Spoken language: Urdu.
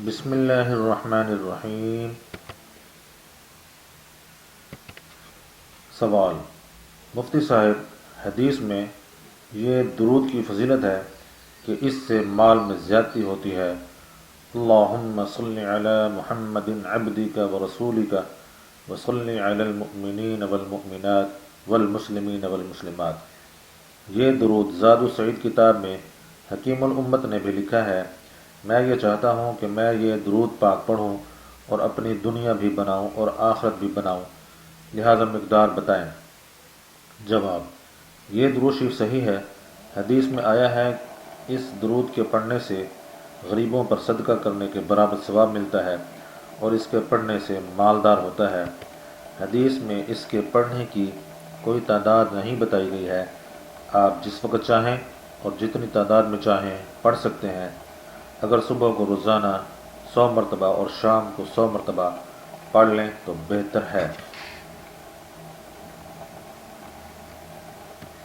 بسم اللہ الرحمن الرحیم۔ سوال: مفتی صاحب، حدیث میں یہ درود کی فضیلت ہے کہ اس سے مال میں زیادتی ہوتی ہے، اللہم صل علی محمد عبدک ورسولک وصل علی المؤمنین والمؤمنات والمسلمین والمسلمات۔ یہ درود زاد السعید کتاب میں حکیم الامت نے بھی لکھا ہے۔ میں یہ چاہتا ہوں کہ میں یہ درود پاک پڑھوں اور اپنی دنیا بھی بناؤں اور آخرت بھی بناؤں، لہذا مقدار بتائیں۔ جواب: یہ درود شریف صحیح ہے۔ حدیث میں آیا ہے اس درود کے پڑھنے سے غریبوں پر صدقہ کرنے کے برابر ثواب ملتا ہے اور اس کے پڑھنے سے مالدار ہوتا ہے۔ حدیث میں اس کے پڑھنے کی کوئی تعداد نہیں بتائی گئی ہے۔ آپ جس وقت چاہیں اور جتنی تعداد میں چاہیں پڑھ سکتے ہیں۔ اگر صبح کو روزانہ 100 مرتبہ اور شام کو 100 مرتبہ پڑھ لیں تو بہتر ہے۔